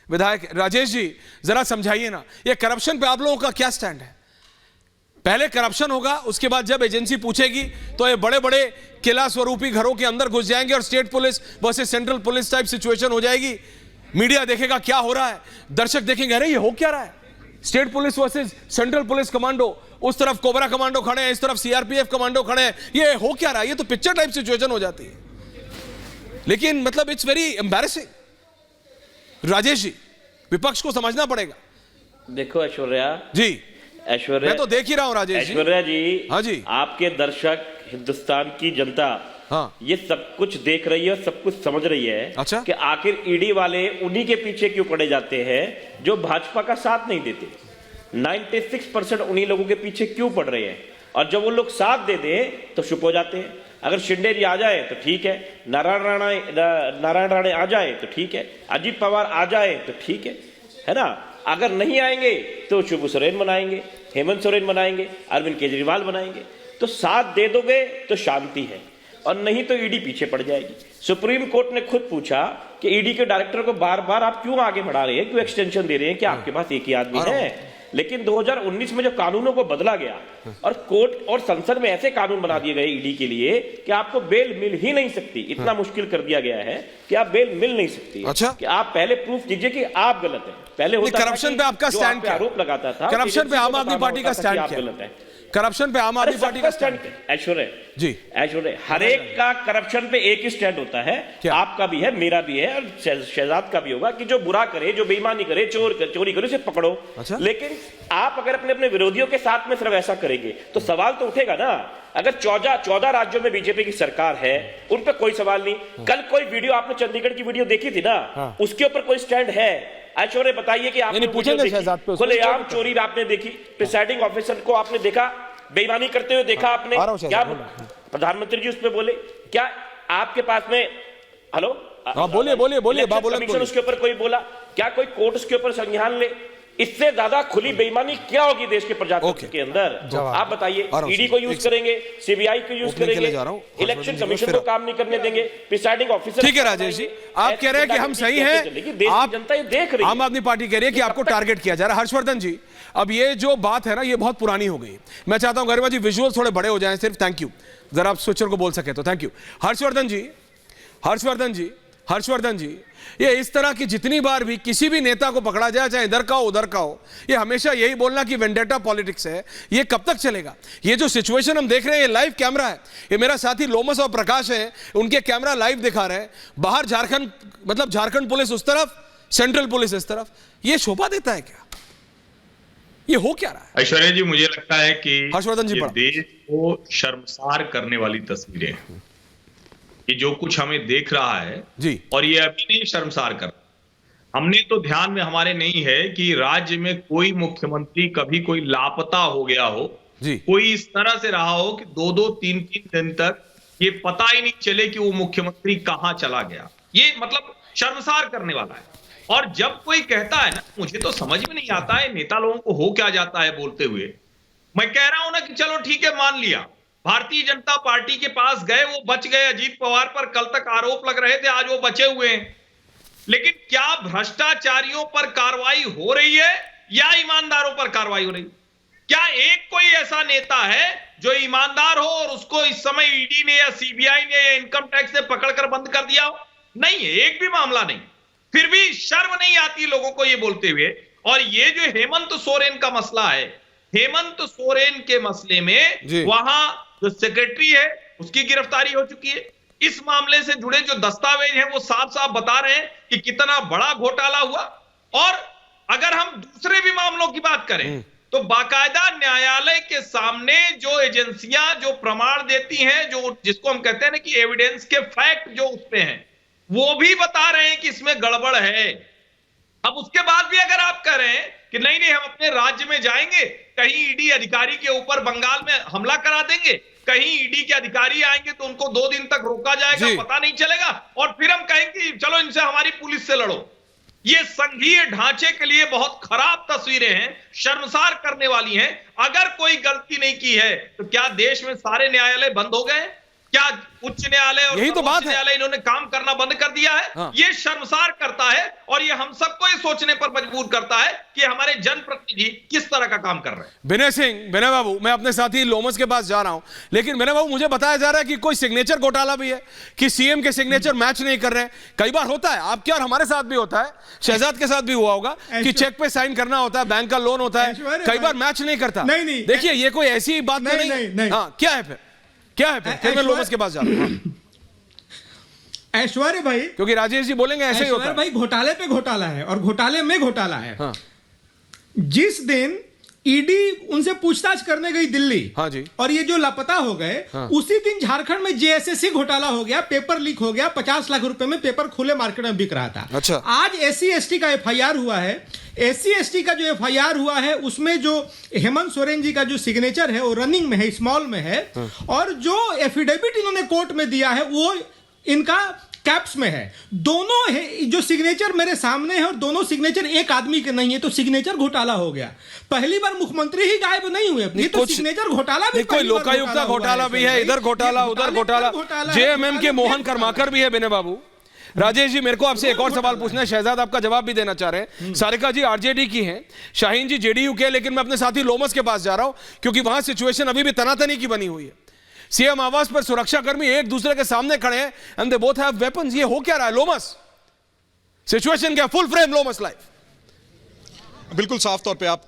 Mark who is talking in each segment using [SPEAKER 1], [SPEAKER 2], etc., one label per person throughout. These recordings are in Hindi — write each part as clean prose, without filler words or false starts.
[SPEAKER 1] विधायक राजेश जी जरा समझाइए ना, ये करप्शन पे आप लोगों का क्या स्टैंड है? पहले करप्शन होगा, उसके बाद जब एजेंसी पूछेगी तो ये बड़े बड़े किला स्वरूपी घरों के अंदर घुस जाएंगे और state police versus central police type situation हो जाएगी। मीडिया देखेगा क्या हो रहा है, दर्शक देखेंगे अरे ये हो क्या रहा है, state police versus central police commando, उस तरफ कोबरा कमांडो खड़े हैं, इस तरफ सीआरपीएफ कमांडो खड़े हैं, ये हो क्या रहा है? ये तो पिक्चर टाइप सिचुएशन हो जाती है। लेकिन मतलब it's very embarrassing. Rajesh ji, विपक्ष को समझना पड़ेगा।
[SPEAKER 2] देखो ऐश्वर्या
[SPEAKER 1] जी,
[SPEAKER 2] ऐश्वर्या
[SPEAKER 1] मैं तो देख ही रहा हूं राजेश जी।
[SPEAKER 2] ऐश्वर्या जी,
[SPEAKER 1] हाँ जी,
[SPEAKER 2] आपके दर्शक, हिंदुस्तान की जनता,
[SPEAKER 1] हाँ,
[SPEAKER 2] ये सब कुछ देख रही है और सब कुछ समझ रही है।
[SPEAKER 1] अच्छा,
[SPEAKER 2] कि आखिर ईडी वाले उन्हीं के पीछे क्यों पड़े जाते हैं जो भाजपा का साथ नहीं देते। 96% उन्हीं लोगों के पीछे क्यों पड़ रहे हैं, और जब वो लोग साथ दे दें तो चुप हो जाते हैं। अगर शिंदे जी आ जाए तो ठीक है, नारायण राणे आ जाए तो ठीक है, अजीत पवार आ जाए तो ठीक है ना। अगर नहीं आएंगे तो शिबू सोरेन बनाएंगे, हेमंत सोरेन बनाएंगे, अरविंद केजरीवाल बनाएंगे। तो साथ दे दोगे तो शांति है, और नहीं तो ईडी पीछे पड़ जाएगी। सुप्रीम कोर्ट ने खुद पूछा कि ईडी के डायरेक्टर को बार बार आप क्यों आगे बढ़ा रहे हैं, क्यों एक्सटेंशन दे रहे हैं, कि आपके पास एक ही आदमी है। लेकिन 2019 में जो कानूनों को बदला गया और कोर्ट और संसद में ऐसे कानून बना दिए गए ईडी के लिए कि आपको बेल मिल ही नहीं सकती, इतना मुश्किल कर दिया गया है कि आप बेल मिल नहीं सकती।
[SPEAKER 1] अच्छा,
[SPEAKER 2] कि आप पहले प्रूफ दीजिए कि आप गलत हैं। पहले होता
[SPEAKER 1] करप्शन पे आपका स्टैंड क्या?
[SPEAKER 2] आरोप लगाता था
[SPEAKER 1] करप्शन पे आम आदमी पार्टी का स्टैंड क्या?
[SPEAKER 2] गलत है।
[SPEAKER 1] करप्शन पे आम आदमी पार्टी का स्टैंड
[SPEAKER 2] ऐश्वर्या
[SPEAKER 1] जी,
[SPEAKER 2] ऐश्वर्या, हर एक का करप्शन पे एक ही स्टैंड होता है। आपका भी है, मेरा भी है, और शहजाद का भी होगा कि जो बुरा करे, जो बेईमानी करे, चोरी करे, उसे पकड़ो।
[SPEAKER 1] अच्छा?
[SPEAKER 2] लेकिन आप अगर अपने अपने विरोधियों के साथ में सिर्फ ऐसा करेंगे तो सवाल तो उठेगा ना। अगर 14 राज्यों में बीजेपी की सरकार है, उन पर कोई सवाल नहीं। कल कोई वीडियो, आपने चंडीगढ़ की वीडियो देखी थी ना, उसके ऊपर कोई स्टैंड है? ऐश्वर्या बताइए कि आपने खुलेआम चोरी आपने देखी, प्रिसाइडिंग ऑफिसर को आपने देखा बेईमानी करते हुए देखा आपने? क्या प्रधानमंत्री जी उस पर बोले? क्या आपके पास में, हेलो,
[SPEAKER 1] बोलिए बोलिए बोलिए,
[SPEAKER 2] कमीशन उसके ऊपर कोई बोला? क्या कोई कोर्ट उसके ऊपर संज्ञान ले? इससे ज्यादा खुली बेईमानी क्या होगी देश के प्रजातंत्र के अंदर? आप बताइए। ईडी को यूज करेंगे, सीबीआई को यूज करेंगे, इलेक्शन कमिशन को काम नहीं करने देंगे, प्रिसाइडिंग ऑफिसर।
[SPEAKER 1] ठीक है राजेश जी, आप कह रहे हैं कि हम सही हैं, आप
[SPEAKER 2] जनता ये देख रही है,
[SPEAKER 1] आम आदमी पार्टी कह रही है कि आपको टारगेट किया जा रहा है। हर्षवर्धन जी, अब ये जो बात है ना, ये बहुत पुरानी हो गई। मैं चाहता हूं गरिमा जी विजुअल थोड़े बड़े हो जाएं सिर्फ। थैंक यू, जरा आप स्विचर को बोल सके तो थैंक यू। हर्षवर्धन जी, ये इस तरह की जितनी बार भी किसी भी नेता को पकड़ा जाए, चाहे इधर का हो उधर का हो, ये हमेशा यही बोलना कि वेंडेटा पॉलिटिक्स है। ये कब तक चलेगा? ये जो सिचुएशन हम देख रहे हैं, ये लाइव कैमरा है। ये मेरा साथी लोमस और प्रकाश है, उनके कैमरा लाइव दिखा रहे हैं। बाहर झारखंड, मतलब झारखंड पुलिस उस तरफ, सेंट्रल पुलिस इस तरफ। ये शोभा देता है क्या? ये हो क्या रहा है?
[SPEAKER 3] ऐश्वर्या जी, मुझे लगता है कि
[SPEAKER 1] हर्षवर्धन जी,
[SPEAKER 3] देश को शर्मसार करने वाली तस्वीरें, ये जो कुछ हमें देख रहा है
[SPEAKER 1] जी,
[SPEAKER 3] और ये अभी नहीं शर्मसार कर, हमने तो ध्यान में हमारे नहीं है कि राज्य में कोई मुख्यमंत्री कभी कोई लापता हो गया हो
[SPEAKER 1] जी,
[SPEAKER 3] कोई इस तरह से रहा हो कि 2-2, 3-3 दिन तक ये पता ही नहीं चले कि वो मुख्यमंत्री कहां चला गया। ये मतलब शर्मसार करने वाला है। और जब कोई कहता है ना, मुझे तो समझ में नहीं आता है नेता लोगों को हो क्या जाता है बोलते हुए। मैं कह रहा हूं ना कि चलो ठीक है, मान लिया भारतीय जनता पार्टी के पास गए, वो बच गए। अजीत पवार पर कल तक आरोप लग रहे थे, आज वो बचे हुए हैं। लेकिन क्या भ्रष्टाचारियों पर कार्रवाई हो रही है या ईमानदारों पर कार्रवाई हो रही है? क्या एक कोई ऐसा नेता है जो ईमानदार हो और उसको इस समय ईडी ने या सीबीआई ने या इनकम टैक्स ने पकड़कर बंद कर दिया हो? नहीं, एक भी मामला नहीं। फिर भी शर्म नहीं आती लोगों को ये बोलते हुए। और ये जो हेमंत सोरेन का मसला है, हेमंत सोरेन के मसले में वहां जो सेक्रेटरी है उसकी गिरफ्तारी हो चुकी है। इस मामले से जुड़े जो दस्तावेज हैं वो साफ साफ बता रहे हैं कि कितना बड़ा घोटाला हुआ। और अगर हम दूसरे भी मामलों की बात करें तो बाकायदा न्यायालय के सामने जो एजेंसियां जो प्रमाण देती हैं, जो जिसको हम कहते हैं ना कि एविडेंस के फैक्ट जो उस पे हैं, वो भी बता रहे हैं कि इसमें गड़बड़ है। अब उसके बाद भी अगर आप कह रहे हैं कि नहीं नहीं हम अपने राज्य में जाएंगे, कहीं ईडी अधिकारी के ऊपर बंगाल में हमला करा देंगे, कहीं ईडी के अधिकारी आएंगे तो उनको 2 दिन तक रोका जाएगा, पता नहीं चलेगा, और फिर हम कहेंगे चलो इनसे हमारी पुलिस से लड़ो। ये संघीय ढांचे के लिए बहुत खराब तस्वीरें हैं, शर्मसार करने वाली हैं। अगर कोई गलती नहीं की है तो क्या देश में सारे न्यायालय बंद हो गए? क्या उच्च न्यायालय और
[SPEAKER 1] यही तो बात
[SPEAKER 3] सर्वोच्च
[SPEAKER 1] है।
[SPEAKER 3] न्यायालय इन्होंने काम करना बंद कर दिया है?
[SPEAKER 1] हाँ।
[SPEAKER 3] ये शर्मसार करता है और ये हम सबको ये सोचने पर मजबूर करता है कि हमारे जनप्रतिनिधि किस तरह का काम कर रहे हैं।
[SPEAKER 1] विनय सिंह, विनय बाबू, मैं अपने साथी लोमस के पास जा रहा हूं, लेकिन विनय बाबू मुझे बताया जा रहा है कि कोई सिग्नेचर घोटाला भी है, कि सीएम के सिग्नेचर मैच नहीं कर रहे हैं। कई बार होता है, आपके और हमारे साथ भी होता है, शहजाद के साथ भी हुआ होगा कि चेक पे साइन करना होता है, बैंक का लोन होता है, कई बार मैच नहीं करता।
[SPEAKER 4] नहीं,
[SPEAKER 1] देखिए ये कोई ऐसी बात तो नहीं। हाँ, क्या है फिर? क्या है फिर मैं लोमस के पास जा रहा हूं,
[SPEAKER 4] ऐश्वर्य भाई,
[SPEAKER 1] क्योंकि राजेश जी बोलेंगे ऐसे ही होता
[SPEAKER 4] ऐश्वर्य
[SPEAKER 1] है।
[SPEAKER 4] भाई घोटाले पे घोटाला है और घोटाले में घोटाला है।
[SPEAKER 1] हाँ।
[SPEAKER 4] जिस दिन ईडी उनसे पूछताछ करने गई दिल्ली,
[SPEAKER 1] हाँ जी,
[SPEAKER 4] और ये जो लापता हो गए,
[SPEAKER 1] हाँ।
[SPEAKER 4] उसी दिन झारखंड में जेएसएससी घोटाला हो गया, पेपर लीक हो गया, 50 लाख रुपए में पेपर खुले मार्केट में बिक रहा था।
[SPEAKER 1] अच्छा।
[SPEAKER 4] आज एससी एसटी का एफआईआर हुआ है। एससी एसटी का जो एफआईआर हुआ है उसमें जो हेमंत सोरेन जी का जो सिग्नेचर है वो रनिंग में है, स्मॉल में है, और जो एफिडेविट इन्होंने कोर्ट में दिया है वो इनका कैप्स में है। दोनों है, जो सिग्नेचर मेरे सामने है और दोनों सिग्नेचर एक आदमी के नहीं है, तो सिग्नेचर घोटाला हो गया। पहली बार मुख्यमंत्री ही गायब नहीं हुए, ये तो सिग्नेचर घोटाला भी,
[SPEAKER 1] कोई लोकायुक्त का घोटाला भी है, इधर घोटाला उधर घोटाला, जेएमएम के मोहन कर्माकर भी है। विनय बाबू, राजेश जी, मेरे को आपसे एक और सवाल पूछना है, शहजाद आपका जवाब भी देना चाह रहे हैं। सारिका जी आरजेडी की हैं, शाहीन जी जेडीयू के, लेकिन मैं अपने साथी लोमस के पास जा रहा हूं क्योंकि वहां सिचुएशन अभी भी तनातनी की बनी हुई है। सीएम आवास पर सुरक्षाकर्मी एक दूसरे के सामने खड़े हैं and they both have weapons. ये हो क्या रहा है लोमस? सिचुएशन क्या? Full frame Lomash live.
[SPEAKER 5] बिल्कुल साफ तौर पे आप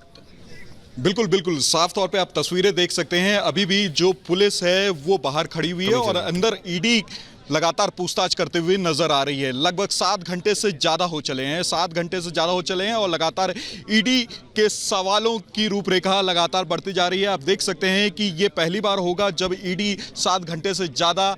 [SPEAKER 5] बिल्कुल साफ तौर पे आप तस्वीरें देख सकते हैं। अभी भी जो पुलिस है वो बाहर खड़ी हुई है और अंदर ईडी लगातार पूछताछ करते हुए नजर आ रही है। लगभग 7 घंटे से ज्यादा हो चले हैं, 7 घंटे से ज्यादा हो चले हैं और लगातार ईडी के सवालों की रूपरेखा लगातार बढ़ती जा रही है। आप देख सकते हैं कि ये पहली बार होगा जब ईडी 7 घंटे से ज्यादा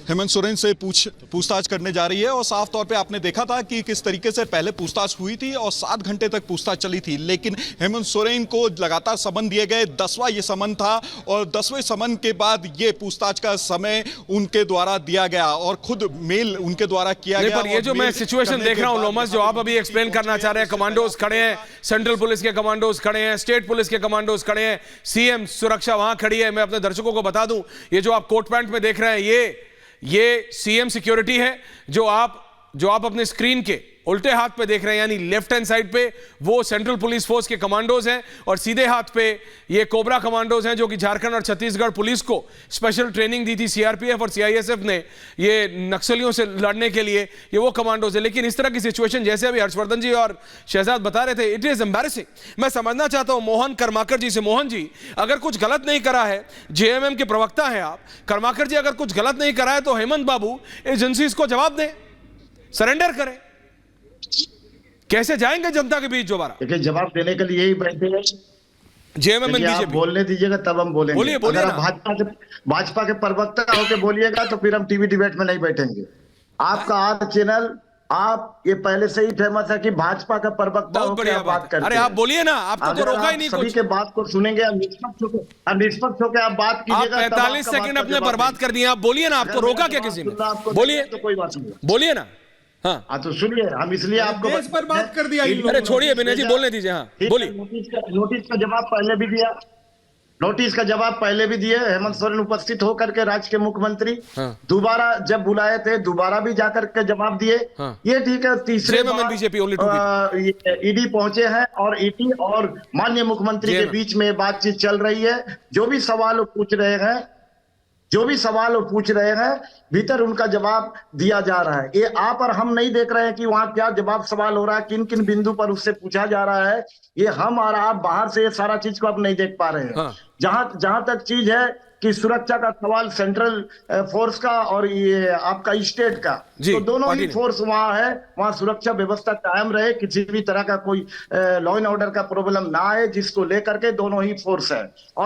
[SPEAKER 5] हेमंत सोरेन से पूछताछ करने जा रही है। और साफ तौर पे आपने देखा था कि किस तरीके से पहले पूछताछ हुई थी और 7 घंटे तक पूछताछ चली थी, लेकिन हेमंत सोरेन को लगातार समन दिए गए। 10वां ये समन था और 10वें समन के बाद ये पूछताछ का समय उनके द्वारा दिया गया और खुद मेल उनके द्वारा किया गया।
[SPEAKER 1] पर ये जो मैं सिचुएशन देख रहा हूं लोमस, जो आप अभी एक्सप्लेन करना चाह रहे हैं, कमांडोज खड़े हैं, सेंट्रल पुलिस के कमांडोज खड़े हैं, स्टेट पुलिस के कमांडोज खड़े हैं, सीएम सुरक्षा वहां खड़ी है। मैं अपने दर्शकों को बता दूं, ये जो आप कोट पैंट में देख रहे हैं ये सीएम सिक्योरिटी है। जो आप अपने स्क्रीन के उल्टे हाथ पे देख रहे हैं, यानी लेफ्ट हैंड साइड पे वो सेंट्रल पुलिस फोर्स के कमांडोज हैं और सीधे हाथ पे ये कोबरा कमांडोज हैं, जो कि झारखंड और छत्तीसगढ़ पुलिस को स्पेशल ट्रेनिंग दी थी सीआरपीएफ और सीआईएसएफ ने ये नक्सलियों से लड़ने के लिए, ये वो कमांडोज है। लेकिन इस तरह की सिचुएशन जैसे अभी हर्षवर्धन जी और शहजाद बता रहे थे, इट इज एम्बैरेसिंग। मैं समझना चाहता हूं मोहन कर्माकर जी से, मोहन जी अगर कुछ गलत नहीं करा है, जेएमएम के प्रवक्ता हैं आप, कर्माकर जी अगर कुछ गलत नहीं करा है तो हेमंत बाबू एजेंसीज को जवाब दें, सरेंडर करें। कैसे जाएंगे जनता के बीच दोबारा?
[SPEAKER 6] देखिए, जवाब देने के लिए ही बैठे हैं।
[SPEAKER 1] जेएमएम एंड
[SPEAKER 6] आप
[SPEAKER 1] बीजेपी
[SPEAKER 6] बोलने दीजिएगा तब हम बोलेंगे।
[SPEAKER 1] बोलिए
[SPEAKER 6] अगर
[SPEAKER 1] ना।
[SPEAKER 6] आप भाजपा के प्रवक्ता होकर बोलिएगा तो फिर हम टीवी डिबेट में नहीं बैठेंगे। आपका आर चैनल, आप ये पहले से ही फेमस है कि भाजपा का प्रवक्ता
[SPEAKER 1] बहुत
[SPEAKER 6] होकर
[SPEAKER 1] बढ़िया
[SPEAKER 6] आप
[SPEAKER 1] बात
[SPEAKER 6] बात करते
[SPEAKER 1] अरे
[SPEAKER 6] हैं।
[SPEAKER 1] आप बोलिए ना, आपको तो रोका ही नहीं
[SPEAKER 6] सभी
[SPEAKER 1] कुछ।
[SPEAKER 6] के बात को सुनेंगे, निष्पक्ष होकर आप बात
[SPEAKER 1] आप
[SPEAKER 6] कीजिएगा।
[SPEAKER 1] 45 सेकंड अपने बर्बाद कर दिए। आप बोलिए ना, आपको रोका क्या किसी ने? बोलिए,
[SPEAKER 6] तो कोई बात नहीं।
[SPEAKER 1] बोलिए ना। हाँ
[SPEAKER 6] तो सुनिए, हम इसलिए आपको
[SPEAKER 4] देश पर बात कर दिया इन लोगों
[SPEAKER 1] अरे
[SPEAKER 4] ने।
[SPEAKER 1] छोड़िए विनय जी, बोलने दीजिए। हाँ बोलिए।
[SPEAKER 6] नोटिस का जवाब पहले भी दिया, नोटिस का जवाब पहले भी दिए। हेमंत सोरेन उपस्थित होकर के राज्य के मुख्यमंत्री
[SPEAKER 1] हाँ।
[SPEAKER 6] दोबारा जब बुलाए थे, दोबारा भी जाकर के जवाब दिए।
[SPEAKER 1] हाँ।
[SPEAKER 6] ये ठीक है, तीसरे
[SPEAKER 1] JMM and BJP only two
[SPEAKER 6] ED पहुंचे हैं और ईडी और माननीय मुख्यमंत्री के
[SPEAKER 1] JMM
[SPEAKER 6] बीच में बातचीत चल रही है। जो भी सवाल वो पूछ रहे हैं भीतर उनका जवाब दिया जा रहा है। ये आप और हम नहीं देख रहे हैं कि वहां क्या जवाब सवाल हो रहा है, किन किन बिंदु पर उससे पूछा जा रहा है। ये हम और आप बाहर से ये सारा चीज को आप नहीं देख पा रहे हैं।
[SPEAKER 1] हाँ।
[SPEAKER 6] जहां तक चीज है कि सुरक्षा का सवाल सेंट्रल फोर्स का और ये आपका स्टेट का, तो दोनों ही फोर्स वहां है, वहां सुरक्षा व्यवस्था कायम रहे, किसी भी तरह का कोई लॉ एंड ऑर्डर का प्रॉब्लम ना आए, जिसको लेकर के दोनों ही फोर्स है।